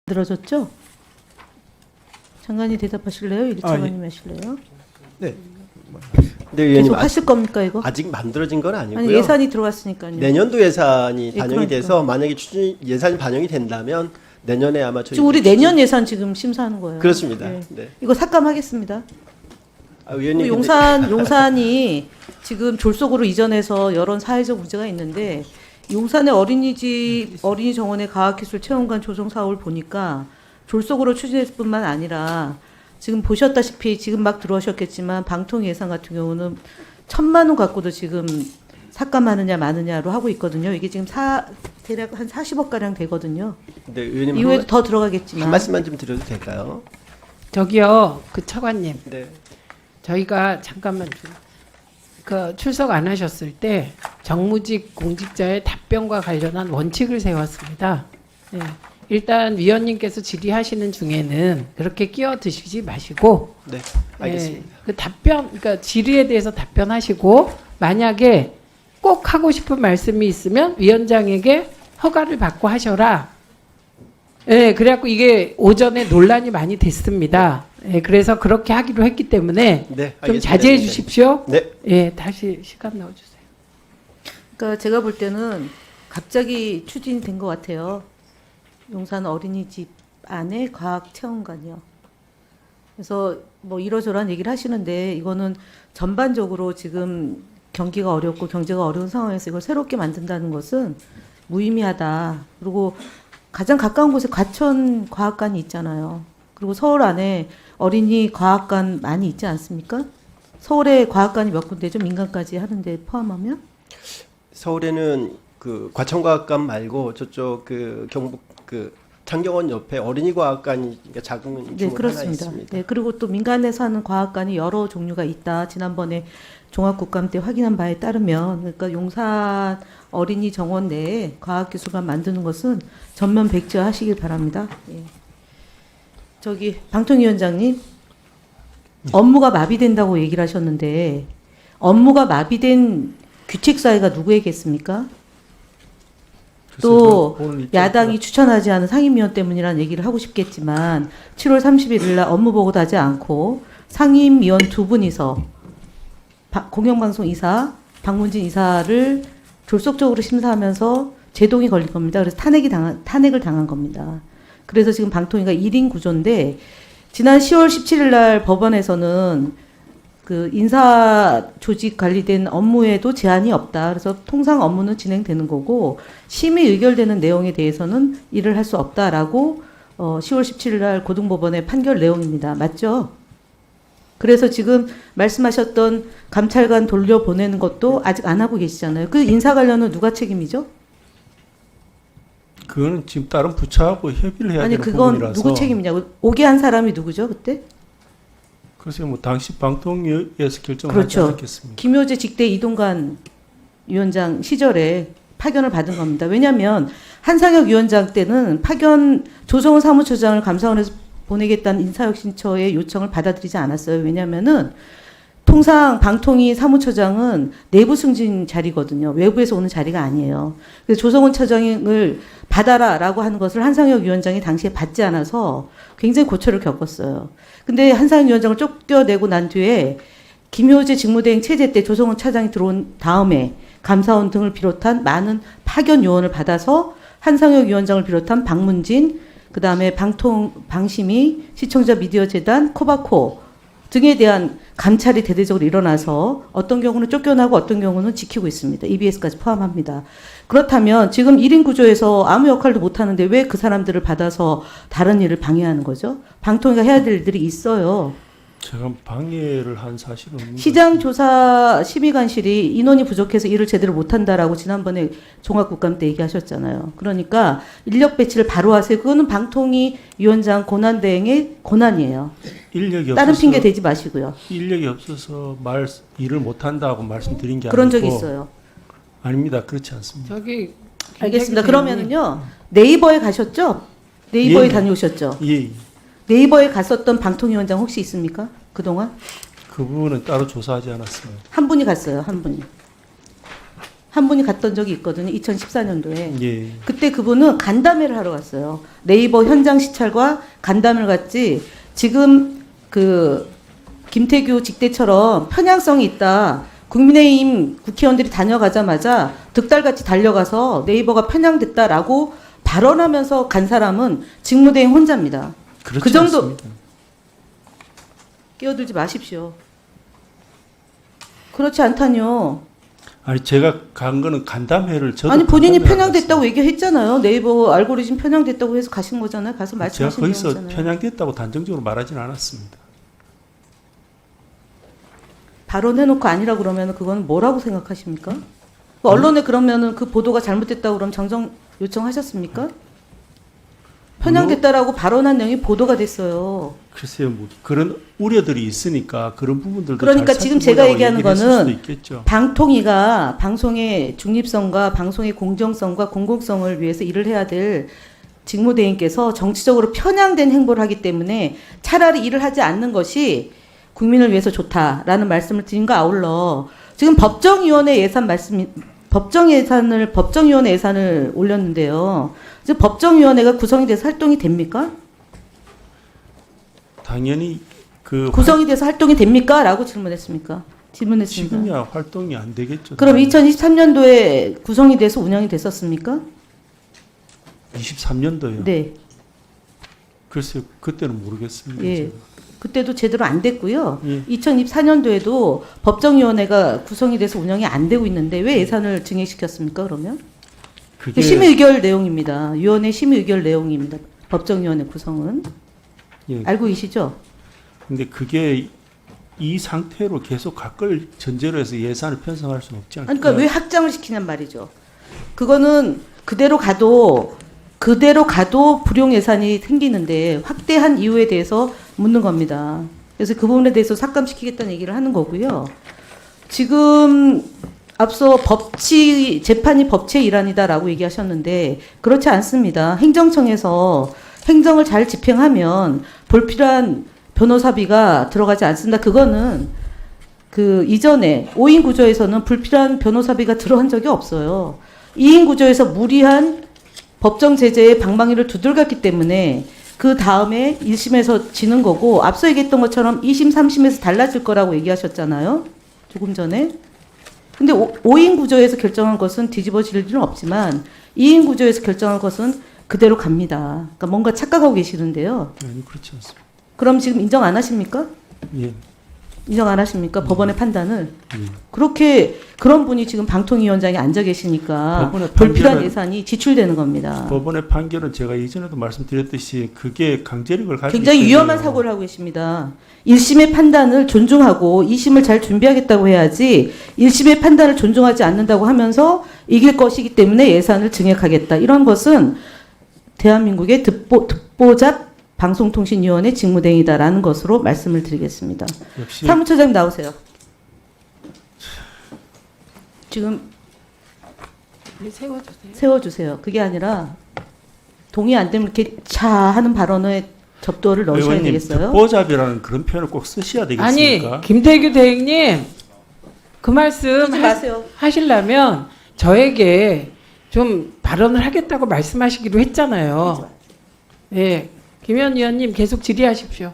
늘어졌죠? 장관이 대답하실래요? 이리 차관님 하실래요? 네. 근데 의원님 계속 하실 겁니까 이거? 아직 만들어진 건 아니고요. 아니 예산이 들어갔으니까요. 내년도 예산이 예, 반영이 그러니까. 돼서 만약에 추진 예산이 반영이 된다면 내년에 아마 저희 지금 우리 내년 예산 지금 심사하는 거예요. 그렇습니다. 예. 네. 이거 삭감하겠습니다. 의원님 용산이 지금 졸속으로 이전해서 여러 사회적 문제가 있는데 용산의 어린이집 어린이 정원의 과학기술 체험관 조성 사업을 보니까 졸속으로 추진했을 뿐만 아니라 지금 보셨다시피 지금 막 들어오셨겠지만 방통 예산 같은 경우는 1,000만 원 갖고도 지금 삭감하느냐 마느냐로 하고 있거든요. 이게 지금 대략 한 40억 가량 되거든요. 네, 의원님 이후에도 더 들어가겠지만 한 말씀만 좀 드려도 될까요? 저기요, 그 차관님, 네. 저희가 잠깐만 좀, 그 출석 안 하셨을 때 정무직 공직자의 답변과 관련한 원칙을 세웠습니다. 네. 일단 위원님께서 질의하시는 중에는 그렇게 끼어드시지 마시고, 네. 알겠습니다. 그 답변, 그러니까 질의에 대해서 답변하시고 만약에 꼭 하고 싶은 말씀이 있으면 위원장에게 허가를 받고 하셔라. 예, 그래갖고 이게 오전에 논란이 많이 됐습니다. 예, 그래서 그렇게 하기로 했기 때문에 네, 좀 알겠습니다. 자제해 주십시오. 네. 예, 다시 시간 넣어주세요. 그러니까 제가 볼 때는 갑자기 추진된 것 같아요. 용산 어린이집 안에 과학 체험관이요. 그래서 뭐 이러저러한 얘기를 하시는데 이거는 전반적으로 지금 경기가 어렵고 경제가 어려운 상황에서 이걸 새롭게 만든다는 것은 무의미하다. 그리고 가장 가까운 곳에 과천 과학관이 있잖아요. 그리고 서울 안에 어린이 과학관 많이 있지 않습니까? 서울에 과학관이 몇 군데죠? 민간까지 하는데 포함하면? 서울에는 그 과천과학관 말고 저쪽 그 경북 그 창경원 옆에 어린이과학관이 작은 규모 네, 하나 그렇습니다. 있습니다. 네, 그리고 또 민간에서 하는 과학관이 여러 종류가 있다. 지난번에 종합국감 때 확인한 바에 따르면, 그러니까 용산 어린이 정원 내에 과학기술관 만드는 것은 전면 백지화하시길 바랍니다. 예. 저기 방통위원장님, 업무가 마비된다고 얘기를 하셨는데 업무가 마비된 규칙사회가 누구에겠습니까? 또 야당이 추천하지 않은 상임위원 때문이라는 얘기를 하고 싶겠지만 7월 31일 날 업무 보고도 하지 않고 상임위원 두 분이서 공영방송 이사, 박문진 이사를 졸속적으로 심사하면서 제동이 걸린 겁니다. 그래서 탄핵을 당한 겁니다. 그래서 지금 방통위가 1인 구조인데 지난 10월 17일 날 법원에서는 그 인사 조직 관리된 업무에도 제한이 없다. 그래서 통상 업무는 진행되는 거고 심의 의결되는 내용에 대해서는 일을 할 수 없다라고 10월 17일 날 고등법원의 판결 내용입니다. 맞죠? 그래서 지금 말씀하셨던 감찰관 돌려보내는 것도 아직 안 하고 계시잖아요. 그 인사 관련은 누가 책임이죠? 그거는 지금 다른 부처하고 협의를 해야 아니 되는 그건 부분이라서. 누구 책임이냐고. 오게 한 사람이 누구죠 그때? 글쎄요, 뭐 당시 방통위에서 결정하지 그렇죠. 않았겠습니까? 김효재 직대 이동관 위원장 시절에 파견을 받은 겁니다. 왜냐하면 한상혁 위원장 때는 파견 조성은 사무처장을 감사원에서 보내겠다는 인사혁신처의 요청을 받아들이지 않았어요. 왜냐하면은 통상 방통위 사무처장은 내부 승진 자리거든요. 외부에서 오는 자리가 아니에요. 그래서 조성은 처장을 받아라라고 하는 것을 한상혁 위원장이 당시에 받지 않아서 굉장히 고초를 겪었어요. 근데 한상혁 위원장을 쫓겨내고 난 뒤에 김효재 직무대행 체제 때 조성은 차장이 들어온 다음에 감사원 등을 비롯한 많은 파견 요원을 받아서 한상혁 위원장을 비롯한 박문진, 그 다음에 방심위, 시청자 미디어 재단, 코바코 등에 대한 감찰이 대대적으로 일어나서 어떤 경우는 쫓겨나고 어떤 경우는 지키고 있습니다. EBS까지 포함합니다. 그렇다면 지금 1인 구조에서 아무 역할도 못하는데 왜 그 사람들을 받아서 다른 일을 방해하는 거죠? 방통위가 해야 될 일들이 있어요. 제가 방해를 한 사실은 없는 시장조사 심의관실이 인원이 부족해서 일을 제대로 못한다라고 지난번에 종합국감 때 얘기하셨잖아요. 그러니까 인력 배치를 바로 하세요. 그거는 방통위 위원장 권한대행의 권한이에요. 인력이 다른 없어서, 핑계 대지 마시고요. 인력이 없어서 일을 못한다고 말씀드린 게 그런 아니고. 적이 있어요. 아닙니다. 그렇지 않습니다. 저기 알겠습니다. 그러면은요 네이버에 가셨죠? 네이버에 예. 다녀오셨죠? 예, 네이버에 갔었던 방통위원장 혹시 있습니까? 그동안? 그 부분은 따로 조사하지 않았습니다. 한 분이 갔어요. 한 분이. 한 분이 갔던 적이 있거든요. 2014년도에. 예. 그때 그분은 간담회를 하러 갔어요. 네이버 현장 시찰과 간담회를 갔지. 지금 그 김태규 직대처럼 편향성이 있다. 국민의힘 국회의원들이 다녀가자마자 득달같이 달려가서 네이버가 편향됐다라고 발언하면서 간 사람은 직무대행 혼자입니다. 그렇지 그 정도 않습니다. 끼어들지 마십시오. 그렇지 않다뇨. 아니 제가 간 거는 간담회를 저도 아니 본인이 간담회를 편향됐다고 얘기했잖아요. 네이버 알고리즘 편향됐다고 해서 가신 거잖아요. 가서 제가 말씀하신 거기서 거잖아요. 편향됐다고 단정적으로 말하지는 않았습니다. 발언해놓고 아니라 그러면 그건 뭐라고 생각하십니까? 그 언론에 그러면은 그 보도가 잘못됐다고 그럼 정정 요청하셨습니까? 편향됐다라고 발언한 내용이 보도가 됐어요. 글쎄요, 뭐 그런 우려들이 있으니까 그런 부분들도 그러니까 잘 지금 제가 살펴보려고 얘기하는 얘기를 했을 거는 수도 있겠죠. 방통위가 방송의 중립성과 방송의 공정성과 공공성을 위해서 일을 해야 될 직무대행께서 정치적으로 편향된 행보를 하기 때문에 차라리 일을 하지 않는 것이 국민을 위해서 좋다라는 말씀을 드린 거 아울러 지금 법정위원회 예산 법정위원회 예산을 올렸는데요. 지금 법정위원회가 구성이 돼서 활동이 됩니까? 당연히 그 구성이 돼서 활동이 됩니까? 라고 질문했습니다. 지금이야 활동이 안 되겠죠. 그럼 2023년도에 구성이 돼서 운영이 됐었습니까? 23년도요. 네. 글쎄요, 그때는 모르겠습니다. 예. 제가. 그때도 제대로 안 됐고요. 예. 2024년도에도 법정위원회가 구성이 돼서 운영이 안 되고 있는데 왜 예산을 증액시켰습니까? 그러면? 그게 심의의결 내용입니다. 위원회 심의의결 내용입니다. 법정위원회 구성은. 예. 알고 계시죠? 근데 그게 이 상태로 계속 갈 걸 전제로 해서 예산을 편성할 수는 없지 않을까? 그러니까 왜 확장을 시키냔 말이죠. 그거는 그대로 가도 불용 예산이 생기는데 확대한 이유에 대해서 묻는 겁니다. 그래서 그 부분에 대해서 삭감시키겠다는 얘기를 하는 거고요. 지금 앞서 재판이 법치의 일환이다라고 얘기하셨는데 그렇지 않습니다. 행정청에서 행정을 잘 집행하면 불필요한 변호사비가 들어가지 않습니다. 그거는 그 이전에 5인 구조에서는 불필요한 변호사비가 들어간 적이 없어요. 2인 구조에서 무리한 법정 제재의 방망이를 두들겼기 때문에 그 다음에 1심에서 지는 거고 앞서 얘기했던 것처럼 2심, 3심에서 달라질 거라고 얘기하셨잖아요. 조금 전에. 근데 5인 구조에서 결정한 것은 뒤집어질 일은 없지만 2인 구조에서 결정한 것은 그대로 갑니다. 그러니까 뭔가 착각하고 계시는데요. 아니 그렇지 않습니다. 그럼 지금 인정 안 하십니까? 예. 인정 안 하십니까? 법원의 판단을. 예. 그렇게 그런 분이 지금 방통위원장에 앉아 계시니까 법원의 불필요한 판결은- 예산이 지출되는 겁니다. 법원의 판결은 제가 이전에도 말씀드렸듯이 그게 강제력을 가지고 굉장히 있어요. 위험한 사고를 하고 계십니다. 1심의 판단을 존중하고 2심을 잘 준비하겠다고 해야지 1심의 판단을 존중하지 않는다고 하면서 이길 것이기 때문에 예산을 증액하겠다. 이런 것은 대한민국의 듣보잡 방송통신위원회 직무대행이다라는 것으로 말씀을 드리겠습니다. 역시 사무처장님 나오세요. 지금 세워주세요. 세워주세요. 그게 아니라 동의 안 되면 이렇게 차 하는 발언에 접도를 넣으셔야 의원님 되겠어요? 듣보잡이라는 그런 표현을 꼭 쓰셔야 아니 되겠습니까? 김태규 대행님 그 말씀 하지 마세요. 하시려면 저에게 좀 발언을 하겠다고 말씀하시기로 했잖아요. 예, 김현 의원님 계속 질의하십시오.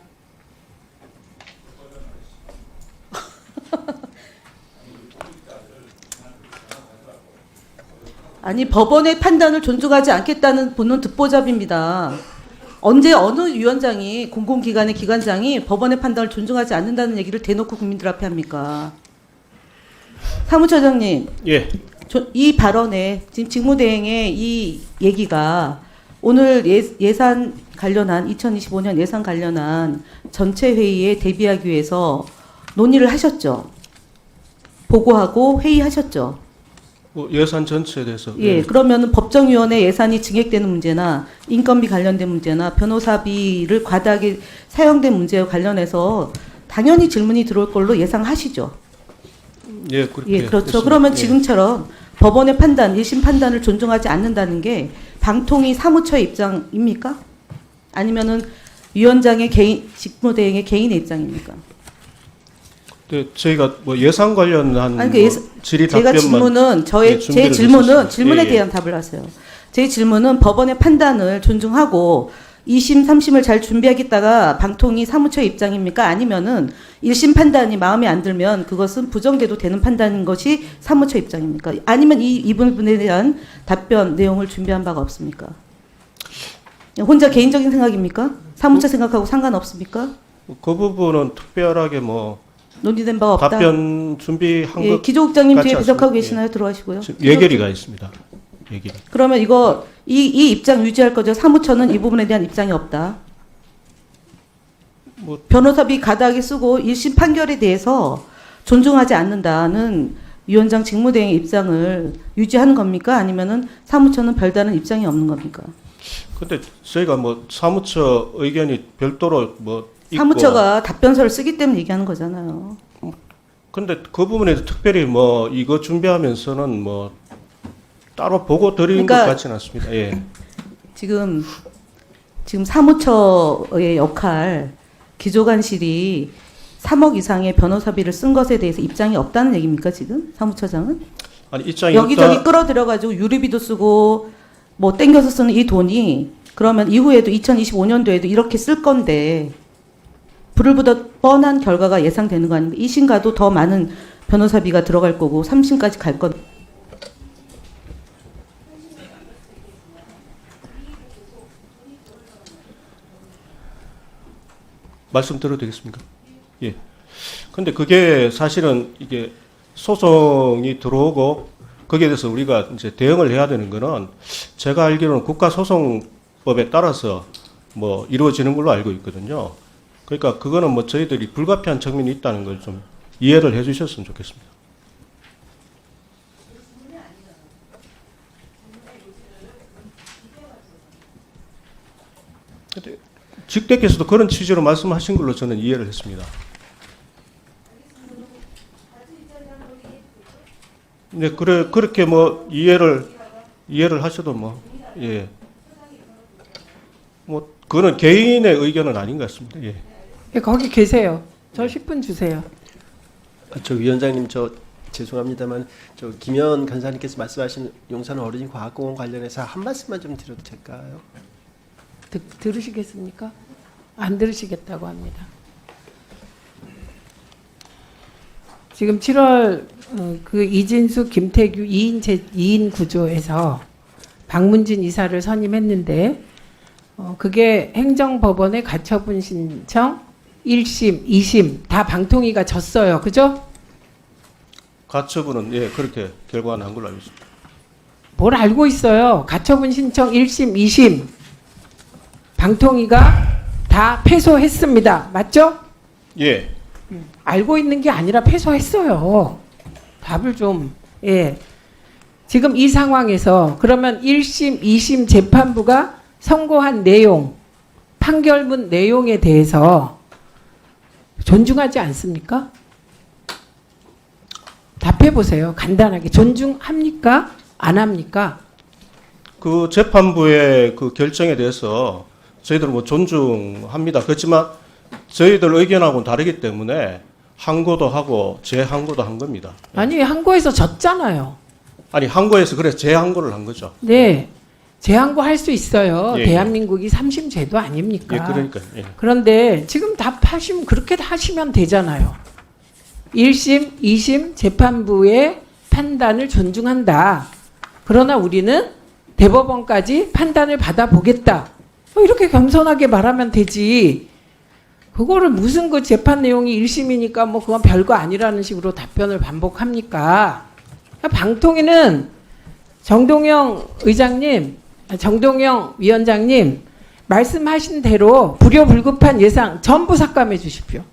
아니 법원의 판단을 존중하지 않겠다는 분은 듣보잡입니다. 언제 어느 위원장이 공공기관의 기관장이 법원의 판단을 존중하지 않는다는 얘기를 대놓고 국민들 앞에 합니까? 사무처장님, 예. 이 발언에 지금 직무대행의 이 얘기가 오늘 예산 관련한 2025년 예산 관련한 전체 회의에 대비하기 위해서 논의를 하셨죠? 보고하고 회의하셨죠? 예산 전체에 대해서. 예, 그러면은 법정위원회 예산이 증액되는 문제나 인건비 관련된 문제나 변호사비를 과다하게 사용된 문제와 관련해서 당연히 질문이 들어올 걸로 예상하시죠? 예, 그렇게. 예, 그렇죠. 됐습니다. 그러면 예. 지금처럼 법원의 판단, 1심 판단을 존중하지 않는다는 게 방통위 사무처의 입장입니까? 아니면은 위원장의 직무대행의 개인의 입장입니까? 네, 저희가 뭐 예산 관련한 아니, 뭐 질의 제가 답변만 질문은 제 준비를 질문은 했었습니다. 질문에 예, 예. 대한 답을 하세요. 제 질문은 법원의 판단을 존중하고 2심, 3심을 잘 준비하겠다가 방통위 사무처의 입장입니까? 아니면은 1심 판단이 마음에 안 들면 그것은 부정돼도 되는 판단인 것이 사무처 입장입니까? 아니면 이 부분에 대한 답변 내용을 준비한 바가 없습니까? 혼자 개인적인 생각입니까? 사무처 생각하고 상관없습니까? 그 부분은 특별하게 뭐 논의된 바가 없다. 답변 준비한 예, 것 기조국장님 같지 뒤에 배석하고 않습니다. 계시나요? 들어가시고요. 지금 예결위가 있습니다. 예결위. 그러면 이거 이 입장 유지할 거죠? 사무처는 이 부분에 대한 입장이 없다. 뭐 변호사비 가닥에 쓰고 1심 판결에 대해서 존중하지 않는다는 위원장 직무대행의 입장을 유지하는 겁니까? 아니면은 사무처는 별다른 입장이 없는 겁니까? 근데 저희가 뭐 사무처 의견이 별도로 뭐 있고 사무처가 답변서를 쓰기 때문에 얘기하는 거잖아요. 근데 그 부분에서 특별히 뭐 이거 준비하면서는 뭐 따로 보고 드린 그러니까 것 같지는 않습니다. 예. 지금 사무처의 역할 기조관실이 3억 이상의 변호사비를 쓴 것에 대해서 입장이 없다는 얘기입니까 지금 사무처장은? 아니 입장이 여기저기 없다. 끌어들여가지고 유류비도 쓰고 뭐 땡겨서 쓰는 이 돈이 그러면 이후에도 2025년도에도 이렇게 쓸 건데 불을 보듯 뻔한 결과가 예상되는 거 아닙니까? 2심가도 더 많은 변호사비가 들어갈 거고 3심까지 갈 건. 말씀드려도 되겠습니까? 예. 근데 그게 사실은 이게 소송이 들어오고 거기에 대해서 우리가 이제 대응을 해야 되는 거는 제가 알기로는 국가소송법에 따라서 뭐 이루어지는 걸로 알고 있거든요. 그러니까 그거는 뭐 저희들이 불가피한 측면이 있다는 걸 좀 이해를 해 주셨으면 좋겠습니다. 근데 직대께서도 그런 취지로 말씀하신 걸로 저는 이해를 했습니다. 네, 그렇게 뭐 이해를 하셔도 뭐, 예. 뭐, 그거는 개인의 의견은 아닌 것 같습니다. 예. 예, 거기 계세요. 저 10분 주세요. 저 위원장님 저 죄송합니다만 저 김현 간사님께서 말씀하신 용산 어린이 과학공원 관련해서 한 말씀만 좀 드려도 될까요? 들으시겠습니까? 안 들으시겠다고 합니다. 지금 7월 그 이진수, 김태규 2인 구조에서 박문진 이사를 선임했는데 그게 행정법원의 가처분 신청 1심, 2심 다 방통위가 졌어요. 그죠? 가처분은 예, 그렇게 결과가 난 걸로 알고 있습니다. 뭘 알고 있어요. 가처분 신청 1심, 2심 방통위가 다 패소했습니다. 맞죠? 예. 알고 있는 게 아니라 패소했어요. 답을 좀. 예. 지금 이 상황에서 그러면 1심, 2심 재판부가 선고한 내용, 판결문 내용에 대해서 존중하지 않습니까? 답해 보세요. 간단하게. 존중합니까? 안 합니까? 그 재판부의 그 결정에 대해서 저희들은 뭐 존중합니다. 그렇지만 저희들 의견하고는 다르기 때문에 항고도 하고 재항고도 한 겁니다. 아니, 항고에서 졌잖아요. 아니 항고에서 그래서 재항고를 한 거죠. 네. 재항고 할 수 있어요. 예, 예. 대한민국이 3심 제도 아닙니까? 예, 그러니까. 예. 그런데 지금 답하시면 그렇게 하시면 되잖아요. 1심, 2심 재판부의 판단을 존중한다. 그러나 우리는 대법원까지 판단을 받아보겠다. 이렇게 겸손하게 말하면 되지. 그거를 무슨 그 재판 내용이 1심이니까 뭐 그건 별거 아니라는 식으로 답변을 반복합니까? 방통위는 정동영 위원장님 말씀하신 대로 불효불급한 예상 전부 삭감해 주십시오.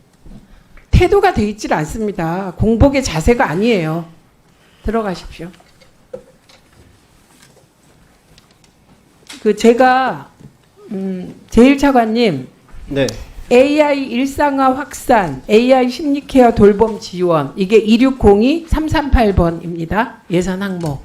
태도가 돼 있질 않습니다. 공복의 자세가 아니에요. 들어가십시오. 그 제가 제1차관님 네. AI 일상화 확산, AI 심리케어 돌봄 지원 이게 2602-338번입니다. 예산 항목.